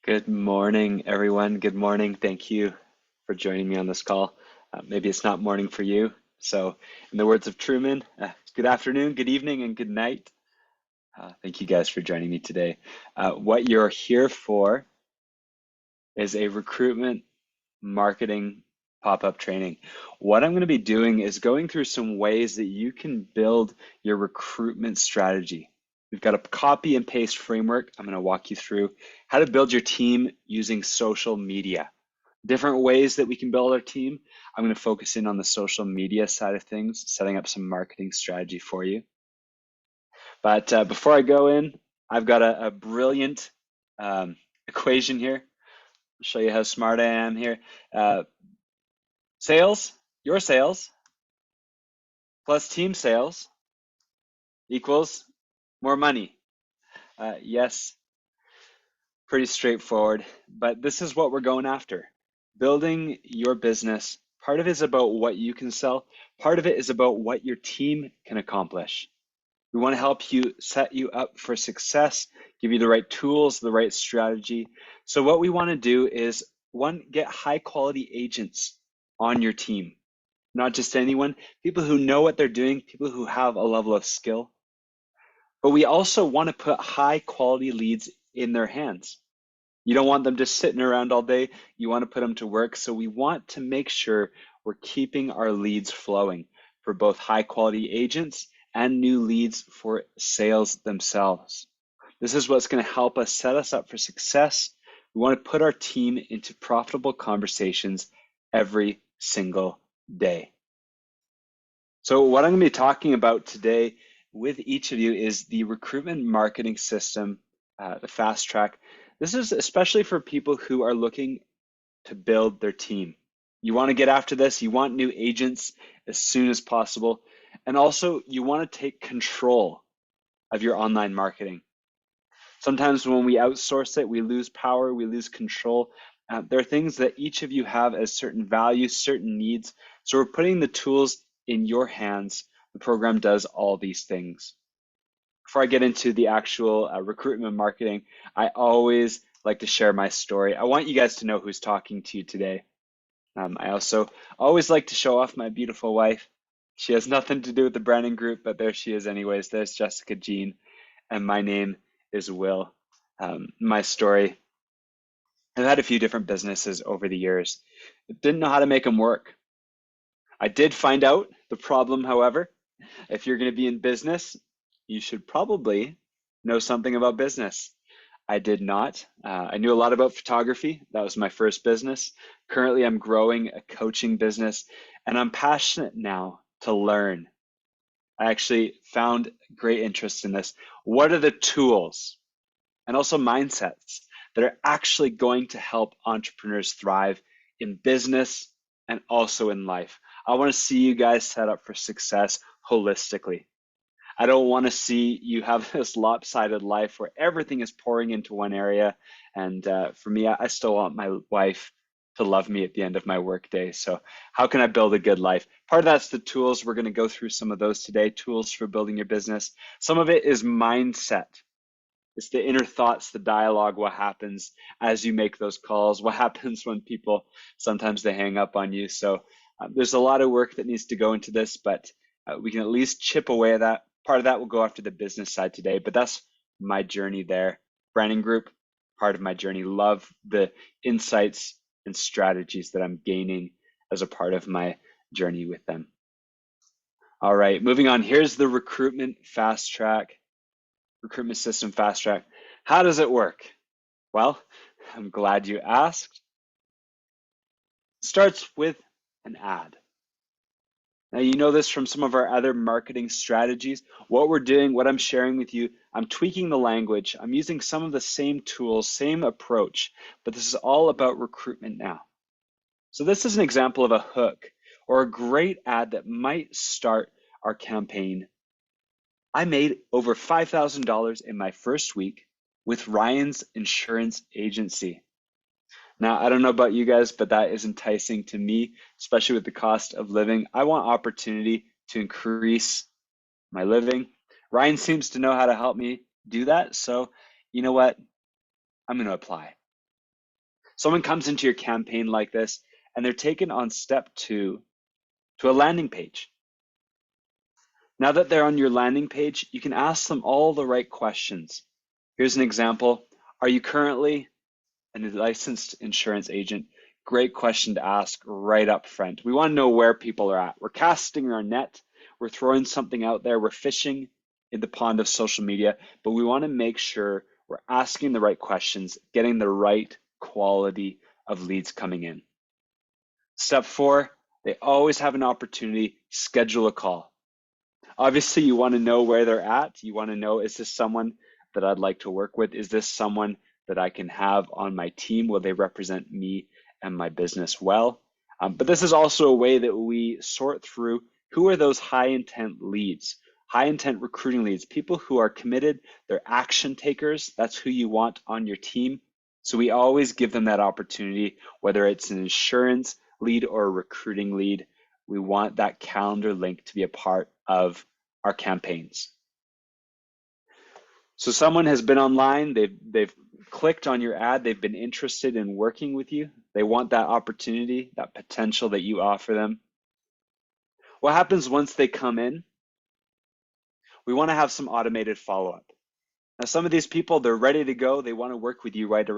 Good morning, everyone. Good morning. Thank you for joining me on this call. Maybe it's not morning for you. So, in the words of Truman, good afternoon, good evening, and good night. Thank you guys for joining me today. What you're here for is a recruitment marketing pop-up training. What I'm going to be doing is going through some ways that you can build your recruitment strategy. We've got a copy and paste framework. I'm going to walk you through how to build your team using social media. Different ways that we can build our team. I'm going to focus in on the social media side of things, setting up some marketing strategy for you. But before I go in, I've got a brilliant equation here. I'll show you how smart I am here. Sales, your sales, plus team sales equals more money. Yes, pretty straightforward, but this is what we're going after. Building your business, part of it is about what you can sell, part of it is about what your team can accomplish. We want to help you set you up for success, give you the right tools, the right strategy. So what we want to do is, one, get high quality agents on your team. Not just anyone, people who know what they're doing, people who have a level of skill. But we also want to put high quality leads in their hands. You don't want them just sitting around all day. You want to put them to work. So we want to make sure we're keeping our leads flowing for both high quality agents and new leads for sales themselves. This is what's going to help us set us up for success. We want to put our team into profitable conversations every single day. So what I'm going to be talking about today with each of you is the recruitment marketing system, the fast track. This is especially for people who are looking to build their team. You want to get after this, you want new agents as soon as possible, and also you want to take control of your online marketing. Sometimes when we outsource it, we lose power, we lose control. There are things that each of you have as certain values, certain needs. So we're putting the tools in your hands. The program does all these things. Before I get into the actual recruitment marketing, I always like to share my story. I want you guys to know who's talking to you today. I also always like to show off my beautiful wife. She has nothing to do with the branding group, but there she is anyways. There's Jessica Jean, and my name is Will. My story, I've had a few different businesses over the years. Didn't know how to make them work. I did find out the problem, however. If you're going to be in business, you should probably know something about business. I did not. I knew a lot about photography. That was my first business. Currently, I'm growing a coaching business, and I'm passionate now to learn. I actually found great interest in this. What are the tools and also mindsets that are actually going to help entrepreneurs thrive in business and also in life? I want to see you guys set up for success holistically. I don't want to see you have this lopsided life where everything is pouring into one area. And for me, I still want my wife to love me at the end of my workday. So how can I build a good life? Part of that's the tools. We're going to go through some of those today, tools for building your business. Some of it is mindset. It's the inner thoughts, the dialogue, what happens as you make those calls, what happens when people, sometimes they hang up on you. So there's a lot of work that needs to go into this, but we can at least chip away at that. Part of that will go after the business side today, but that's my journey there. Branding group, part of my journey. Love the insights and strategies that I'm gaining as a part of my journey with them. All right, moving on. Here's the recruitment fast track. Recruitment system fast track. How does it work? Well, I'm glad you asked. It starts with an ad. Now, you know this from some of our other marketing strategies. What we're doing, what I'm sharing with you, I'm tweaking the language. I'm using some of the same tools, same approach, but this is all about recruitment now. So this is an example of a hook or a great ad that might start our campaign. I made over $5,000 in my first week with Ryan's insurance agency. Now, I don't know about you guys, but that is enticing to me, especially with the cost of living. I want opportunity to increase my living. Ryan seems to know how to help me do that. So, you know what? I'm going to apply. Someone comes into your campaign like this, and they're taken on step 2 to a landing page. Now that they're on your landing page, you can ask them all the right questions. Here's an example. Are you currently a licensed insurance agent? Great question to ask right up front. We want to know where people are at. We're casting our net. We're throwing something out there. We're fishing in the pond of social media, but we want to make sure we're asking the right questions, getting the right quality of leads coming in. Step 4, they always have an opportunity. Schedule a call. Obviously, you want to know where they're at. You want to know, is this someone that I'd like to work with? Is this someone that I can have on my team? Will they represent me and my business well? But this is also a way that we sort through who are those high intent leads, high intent recruiting leads, people who are committed, they're action takers. That's who you want on your team. So we always give them that opportunity, whether it's an insurance lead or a recruiting lead. We want that calendar link to be a part of our campaigns. So someone has been online, they've clicked on your ad, they've been interested in working with you. They want that opportunity, that potential that you offer them. What happens once they come in? We want to have some automated follow-up. Now, some of these people, they're ready to go. They want to work with you right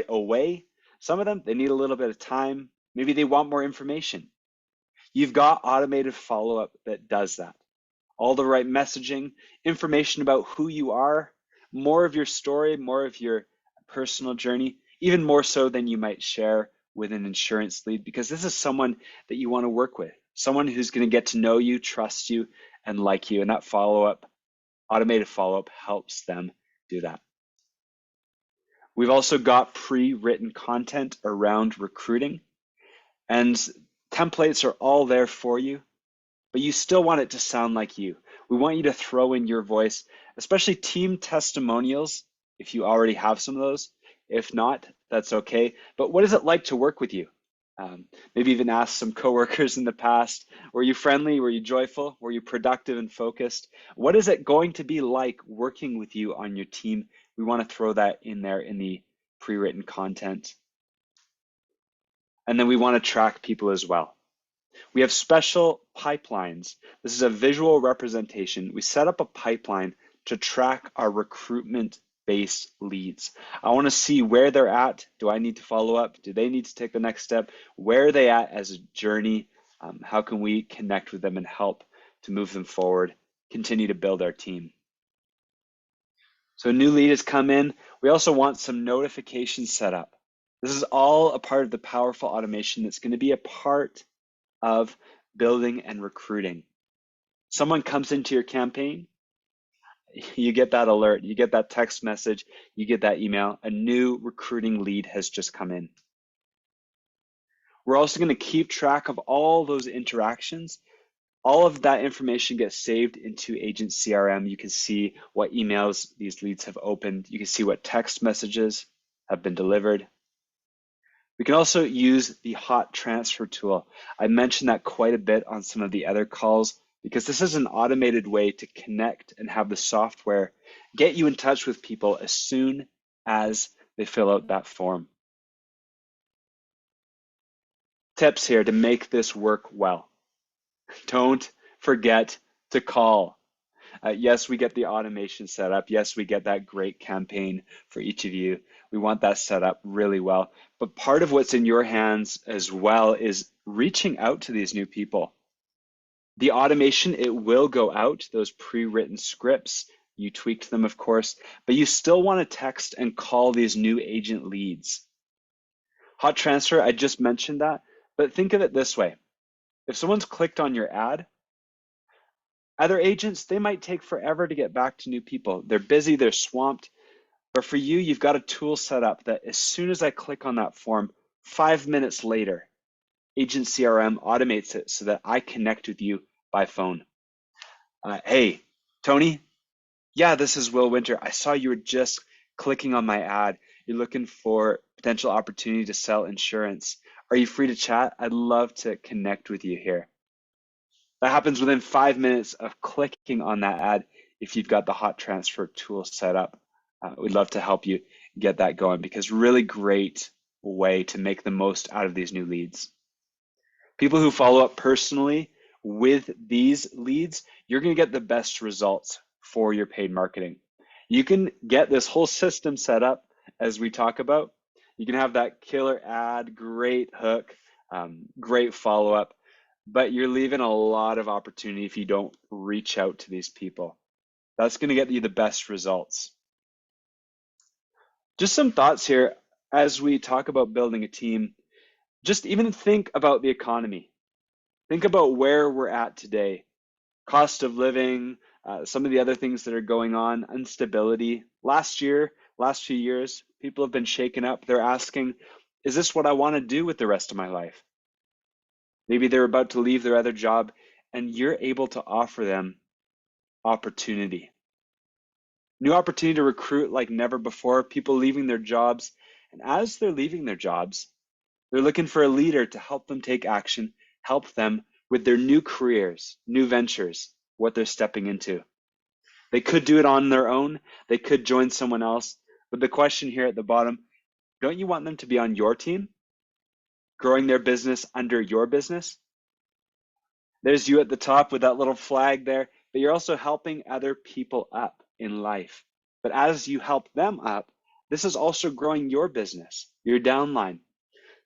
away. Some of them, they need a little bit of time. Maybe they want more information. You've got automated follow-up that does that. All the right messaging, information about who you are, more of your story, more of your personal journey, even more so than you might share with an insurance lead, because this is someone that you want to work with, someone who's going to get to know you, trust you, and like you. And that follow-up, automated follow-up, helps them do that. We've also got pre-written content around recruiting, and templates are all there for you, but you still want it to sound like you. We want you to throw in your voice, especially team testimonials, if you already have some of those. If not, that's okay. But what is it like to work with you? Maybe even ask some coworkers in the past. Were you friendly? Were you joyful? Were you productive and focused? What is it going to be like working with you on your team? We want to throw that in there in the pre-written content. And then we want to track people as well. We have special pipelines. This is a visual representation. We set up a pipeline to track our recruitment-based leads. I want to see where they're at. Do I need to follow up? Do they need to take the next step? Where are they at as a journey? How can we connect with them and help to move them forward, continue to build our team? So a new lead has come in. We also want some notifications set up. This is all a part of the powerful automation that's going to be a part of building and recruiting. Someone comes into your campaign, you get that alert, you get that text message, you get that email, a new recruiting lead has just come in. We're also going to keep track of all those interactions. All of that information gets saved into Agent CRM. You can see what emails these leads have opened. You can see what text messages have been delivered. We can also use the hot transfer tool. I mentioned that quite a bit on some of the other calls because this is an automated way to connect and have the software get you in touch with people as soon as they fill out that form. Tips here to make this work well. Don't forget to call. Yes, we get the automation set up. Yes, we get that great campaign for each of you. We want that set up really well. But part of what's in your hands as well is reaching out to these new people. The automation, it will go out, those pre-written scripts. You tweaked them, of course, but you still want to text and call these new agent leads. Hot transfer, I just mentioned that, but think of it this way. If someone's clicked on your ad, other agents, they might take forever to get back to new people. They're busy, they're swamped. But for you, you've got a tool set up that as soon as I click on that form, 5 minutes later, Agent CRM automates it so that I connect with you by phone. Hey, Tony? Yeah, this is Will Winter. I saw you were just clicking on my ad. You're looking for potential opportunity to sell insurance. Are you free to chat? I'd love to connect with you here. That happens within 5 minutes of clicking on that ad if you've got the hot transfer tool set up. We'd love to help you get that going because really great way to make the most out of these new leads. People who follow up personally with these leads, you're going to get the best results for your paid marketing. You can get this whole system set up as we talk about. You can have that killer ad, great hook, great follow up, but you're leaving a lot of opportunity if you don't reach out to these people. That's going to get you the best results. Just some thoughts here as we talk about building a team. Just even think about the economy. Think about where we're at today. Cost of living, some of the other things that are going on, instability. Last year, last few years, people have been shaken up. They're asking, is this what I want to do with the rest of my life? Maybe they're about to leave their other job and you're able to offer them opportunity. New opportunity to recruit like never before, people leaving their jobs. And as they're leaving their jobs, they're looking for a leader to help them take action, help them with their new careers, new ventures, what they're stepping into. They could do it on their own. They could join someone else. But the question here at the bottom, don't you want them to be on your team, growing their business under your business? There's you at the top with that little flag there, but you're also helping other people up in life. But as you help them up, this is also growing your business, your downline.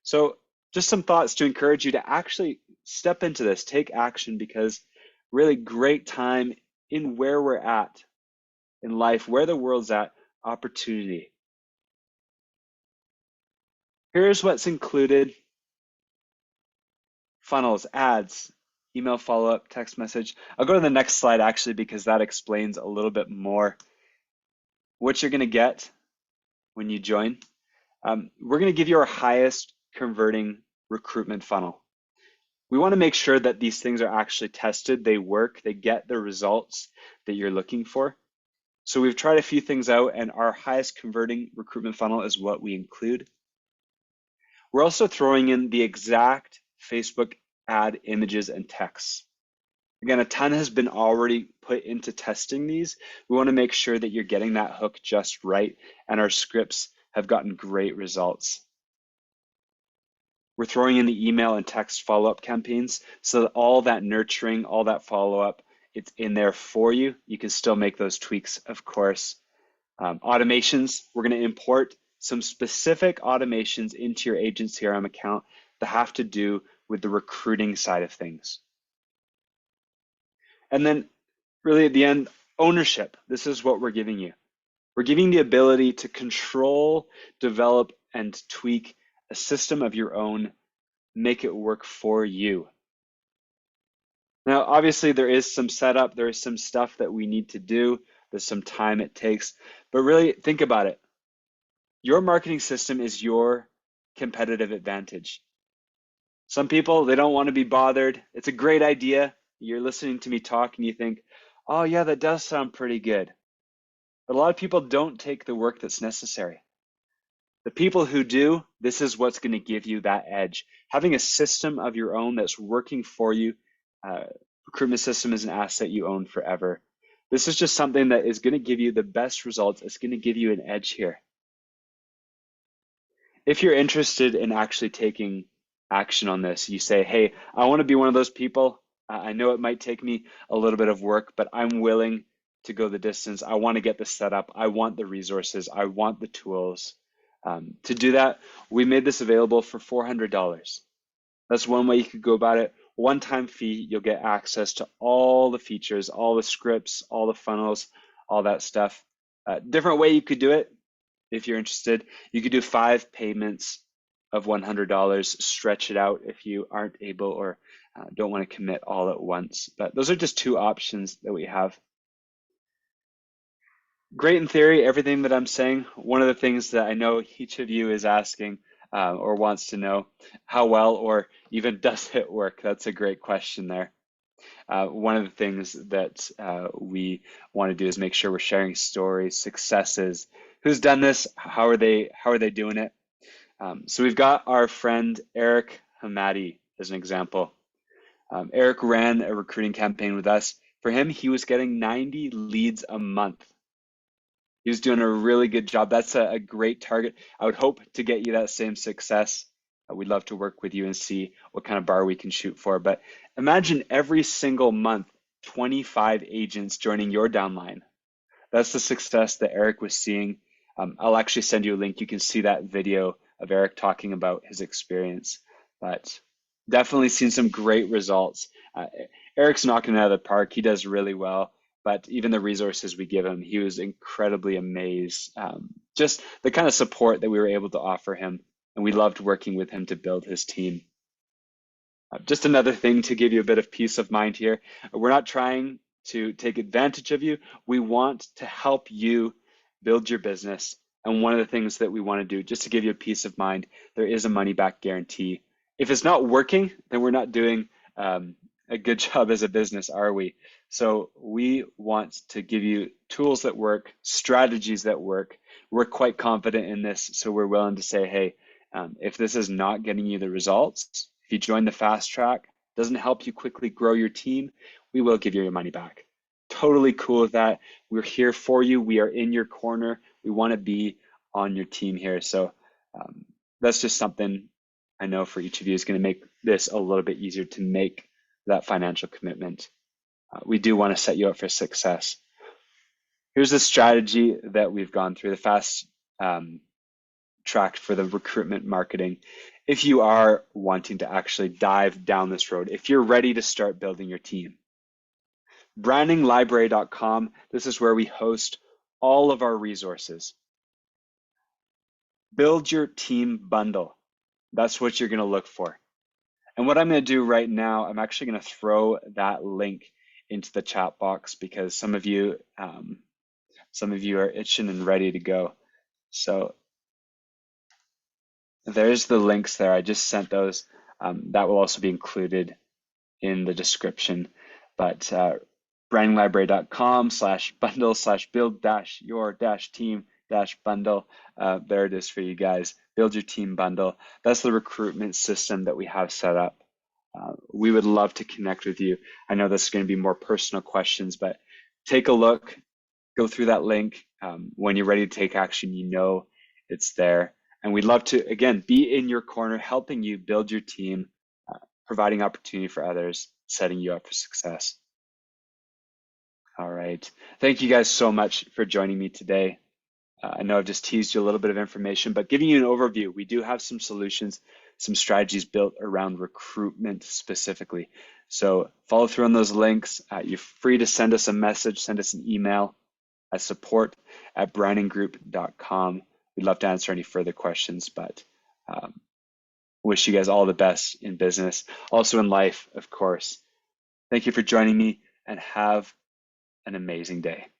So just some thoughts to encourage you to actually step into this, take action, because really great time in where we're at in life, where the world's at, opportunity. Here's what's included: funnels, ads, email follow-up, text message. I'll go to the next slide actually because that explains a little bit more what you're going to get when you join. We're going to give you our highest converting recruitment funnel. We want to make sure that these things are actually tested, they work, they get the results that you're looking for. So we've tried a few things out, and our highest converting recruitment funnel is what we include. We're also throwing in the exact Facebook ad images and texts. Again, a ton has been already put into testing these. We want to make sure that you're getting that hook just right, and our scripts have gotten great results. We're throwing in the email and text follow-up campaigns so that all that nurturing, all that follow-up, it's in there for you. You can still make those tweaks, of course. Automations, we're going to import some specific automations into your agent CRM account that have to do with the recruiting side of things. And then really at the end, ownership. This is what we're giving you. We're giving the ability to control, develop, and tweak a system of your own, make it work for you. Now, obviously there is some setup, there is some stuff that we need to do, there's some time it takes, but really think about it. Your marketing system is your competitive advantage. Some people, they don't want to be bothered. It's a great idea. You're listening to me talk and you think, oh yeah, that does sound pretty good. But a lot of people don't take the work that's necessary. The people who do, this is what's going to give you that edge. Having a system of your own that's working for you, recruitment system is an asset you own forever. This is just something that is going to give you the best results. It's going to give you an edge here. If you're interested in actually taking action on this, you say, hey, I want to be one of those people. I know it might take me a little bit of work, but I'm willing to go the distance. I want to get this set up. I want the resources. I want the tools. To do that, we made this available for $400. That's one way you could go about it. One-time fee, you'll get access to all the features, all the scripts, all the funnels, all that stuff. Different way you could do it, if you're interested, you could do 5 payments of $100, stretch it out if you aren't able or don't want to commit all at once. But those are just 2 options that we have. Great in theory, everything that I'm saying. One of the things that I know each of you is asking or wants to know, how well or even does it work? That's a great question there. One of the things that we want to do is make sure we're sharing stories, successes. Who's done this? How are they doing it? So we've got our friend Eric Hamadi as an example. Eric ran a recruiting campaign with us. For him, he was getting 90 leads a month. He was doing a really good job. That's a great target. I would hope to get you that same success. We'd love to work with you and see what kind of bar we can shoot for. But imagine every single month, 25 agents joining your downline. That's the success that Eric was seeing. I'll actually send you a link. You can see that video of Eric talking about his experience. But definitely seen some great results. Eric's knocking it out of the park. He does really well. But even the resources we give him, he was incredibly amazed. Just the kind of support that we were able to offer him. And we loved working with him to build his team. Just another thing to give you a bit of peace of mind here. We're not trying to take advantage of you. We want to help you build your business. And one of the things that we want to do, just to give you a peace of mind, there is a money back guarantee. If it's not working, then we're not doing a good job as a business, are we? So we want to give you tools that work, strategies that work. We're quite confident in this, so we're willing to say, hey, if this is not getting you the results, if you join the fast track, doesn't help you quickly grow your team, we will give you your money back. Totally cool with that. We're here for you. We are in your corner. We want to be on your team here. So that's just something I know for each of you is going to make this a little bit easier to make that financial commitment. We do want to set you up for success. Here's the strategy that we've gone through, the fast track for the recruitment marketing. If you are wanting to actually dive down this road, if you're ready to start building your team, brandinglibrary.com, this is where we host all of our resources. Build your team bundle. That's what you're going to look for. And what I'm going to do right now, I'm actually going to throw that link into the chat box because some of you are itching and ready to go. So there's the links there. I just sent those. That will also be included in the description. But brandinglibrary.com/bundle/build-your-team-bundle. There it is for you guys. Build your team bundle. That's the recruitment system that we have set up. We would love to connect with you. I know this is going to be more personal questions, but take a look, go through that link. When you're ready to take action, you know it's there. And we'd love to, again, be in your corner, helping you build your team, providing opportunity for others, setting you up for success. All right. Thank you guys so much for joining me today. I know I've just teased you a little bit of information, but giving you an overview, we do have some solutions, some strategies built around recruitment specifically. So follow through on those links. You're free to send us a message, send us an email at support@brandinggroup.com. We'd love to answer any further questions, but wish you guys all the best in business, also in life, of course. Thank you for joining me and have an amazing day.